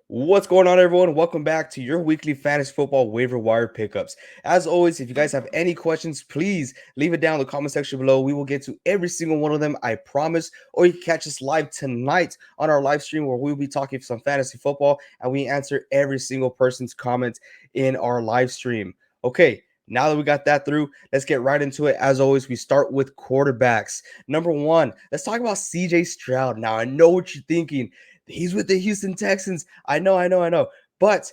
What's going on, everyone? Welcome back to your weekly fantasy football waiver wire pickups. As always, if you guys have any questions, please leave it down in the comment section below. We will get to every single one of them, I promise. Or you can catch us live tonight on our live stream where we'll be talking some fantasy football and we answer every single person's comments in our live stream. Okay, now that we got that through, let's get right into it. As always, we start with quarterbacks. Number one, let's talk about CJ Stroud. Now, I know what you're thinking. He's with the Houston Texans. I know. But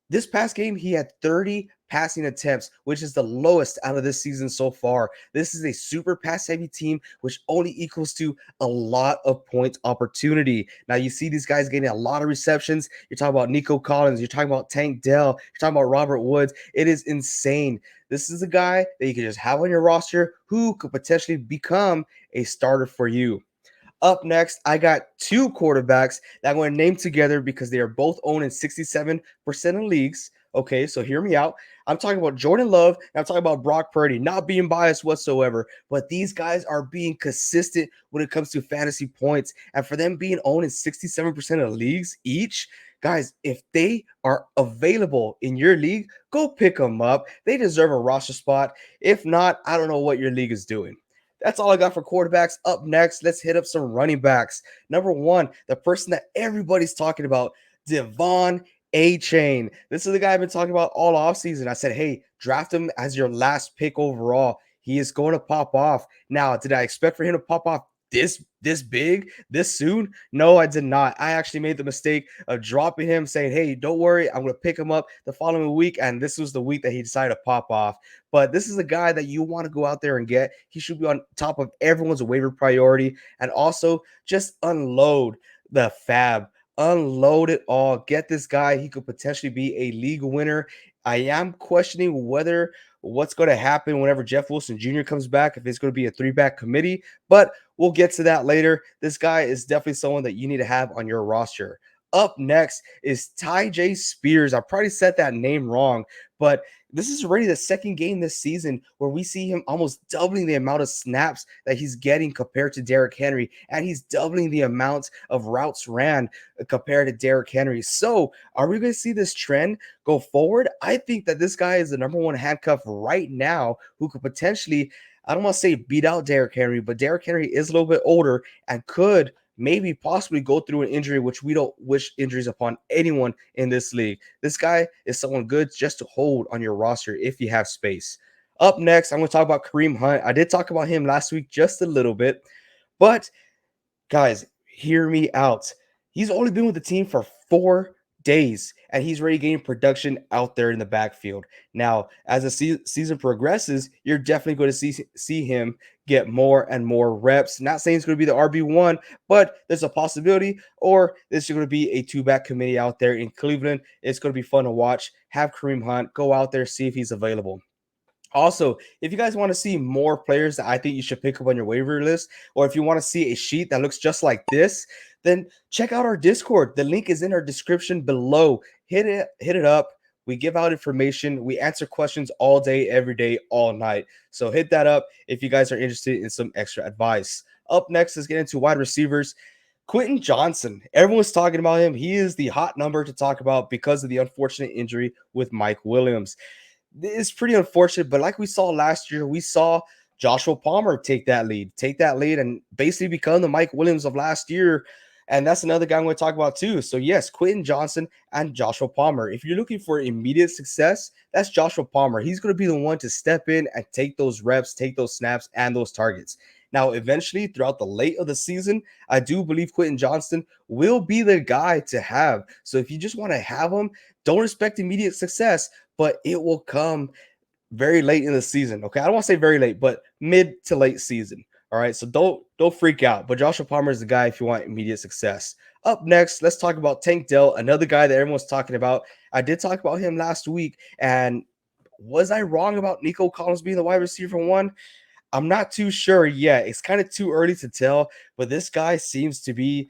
this past game, he had 30 passing attempts, which is the lowest out of this season so far. This is a super pass heavy team, which only equals to a lot of point opportunity. Now, you see these guys getting a lot of receptions. You're talking about Nico Collins. You're talking about Tank Dell. You're talking about Robert Woods. It is insane. This is a guy that you can just have on your roster who could potentially become a starter for you. Up next, I got two quarterbacks that I'm going to name together because they are both owned in 67% of leagues. Okay, so hear me out. I'm talking about Jordan Love and I'm talking about Brock Purdy, not being biased whatsoever, but these guys are being consistent when it comes to fantasy points. And for them being owned in 67% of leagues each, guys, if they are available in your league, go pick them up. They deserve a roster spot. If not, I don't know what your league is doing. That's all I got for quarterbacks. Up next, let's hit up some running backs. Number one, the person that everybody's talking about, Devon A-Chain. This is the guy I've been talking about all offseason. I said, hey, draft him as your last pick overall. He is going to pop off. Now, did I expect for him to pop off this big, this soon? No, I did not. I actually made the mistake of dropping him, saying, hey, don't worry, I'm going to pick him up the following week. And this was the week that he decided to pop off. But this is a guy that you want to go out there and get. He should be on top of everyone's waiver priority. And also just unload the fab. Unload it all. Get this guy. He could potentially be a league winner. I am questioning what's going to happen whenever Jeff Wilson Jr. comes back, if it's going to be a three-back committee, but we'll get to that later. This guy is definitely someone that you need to have on your roster. Up next is Ty J. Spears. I probably said that name wrong, but this is already the second game this season where we see him almost doubling the amount of snaps that he's getting compared to Derrick Henry, and he's doubling the amount of routes ran compared to Derrick Henry. So, are we going to see this trend go forward? I think that this guy is the number one handcuff right now who could potentially, I don't want to say beat out Derrick Henry, but Derrick Henry is a little bit older and could maybe possibly go through an injury, which we don't wish injuries upon anyone in this league. This guy is someone good just to hold on your roster if you have space. Up next, I'm going to talk about Kareem Hunt. I did talk about him last week just a little bit, but guys, hear me out. He's only been with the team for 4 days, and he's already getting production out there in the backfield. Now, as the season progresses, you're definitely going to see him get more and more reps. Not saying it's going to be the RB1, but there's a possibility, or this is going to be a two-back committee out there in Cleveland. It's going to be fun to watch. Have Kareem Hunt go out there, see if he's available. Also, if you guys want to see more players that I think you should pick up on your waiver list, or if you want to see a sheet that looks just like this, then check out our Discord. The link is in our description below. Hit it up. We give out information. We answer questions all day, every day, all night. So hit that up if you guys are interested in some extra advice. Up next, let's get into wide receivers. Quentin Johnson. Everyone's talking about him. He is the hot number to talk about because of the unfortunate injury with Mike Williams. It's pretty unfortunate, but like we saw last year, we saw Joshua Palmer take that lead, and basically become the Mike Williams of last year. And that's another guy I'm going to talk about too. So, yes, Quentin Johnson and Joshua Palmer. If you're looking for immediate success, that's Joshua Palmer. He's going to be the one to step in and take those reps, take those snaps, and those targets. Now, eventually, throughout the late of the season, I do believe Quentin Johnson will be the guy to have. So, if you just want to have him, don't expect immediate success, but it will come very late in the season. Okay, I don't want to say very late, but mid to late season. All right, so don't freak out. But Joshua Palmer is the guy if you want immediate success. Up next, let's talk about Tank Dell, another guy that everyone's talking about. I did talk about him last week, and was I wrong about Nico Collins being the wide receiver one? I'm not too sure yet. It's kind of too early to tell, but this guy seems to be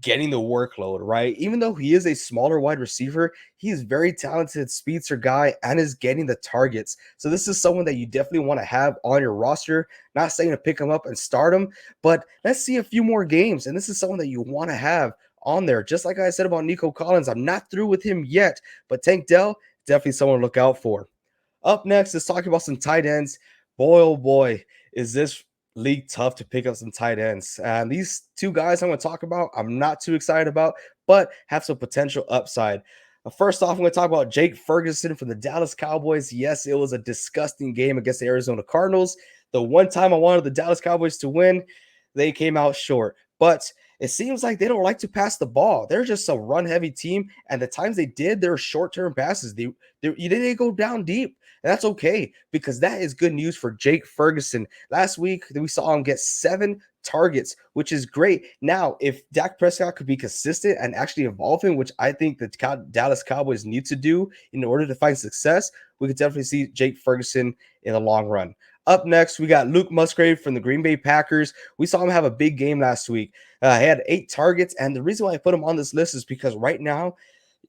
getting the workload, right? Even though he is a smaller wide receiver, he is very talented speedster guy and is getting the targets. So this is someone that you definitely want to have on your roster. Not saying to pick him up and start him, but let's see a few more games. And this is someone that you want to have on there. Just like I said about Nico Collins, I'm not through with him yet, but Tank Dell, definitely someone to look out for. Up next is talking about some tight ends. Boy, oh boy, is this league tough to pick up some tight ends. And these two guys I'm going to talk about, I'm not too excited about, but have some potential upside. First off, I'm going to talk about Jake Ferguson from the Dallas Cowboys. Yes, it was a disgusting game against the Arizona Cardinals. The one time I wanted the Dallas Cowboys to win, they came out short. But it seems like they don't like to pass the ball. They're just a run-heavy team, and the times they did, they're short-term passes. You didn't go down deep. And that's okay because that is good news for Jake Ferguson. Last week, we saw him get 7 targets, which is great. Now, if Dak Prescott could be consistent and actually evolving, which I think the Dallas Cowboys need to do in order to find success, we could definitely see Jake Ferguson in the long run. Up next, we got Luke Musgrave from the Green Bay Packers. We saw him have a big game last week. He had 8 targets, and the reason why I put him on this list is because right now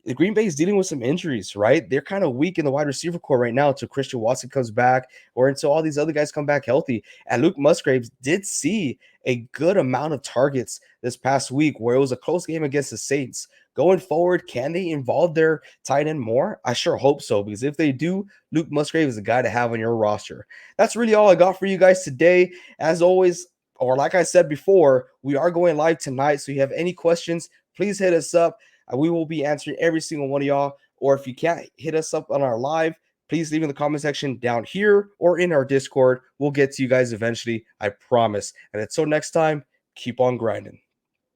the Green Bay is dealing with some injuries, right? They're kind of weak in the wide receiver core right now until Christian Watson comes back or until all these other guys come back healthy. And Luke Musgraves did see a good amount of targets this past week where it was a close game against the Saints. Going forward, can they involve their tight end more? I sure hope so, because if they do, Luke Musgrave is a guy to have on your roster. That's really all I got for you guys today. As always, or like I said before, we are going live tonight. So if you have any questions, please hit us up. We will be answering every single one of y'all. Or if you can't hit us up on our live, please leave in the comment section down here or in our Discord. We'll get to you guys eventually. I promise. And until next time, keep on grinding.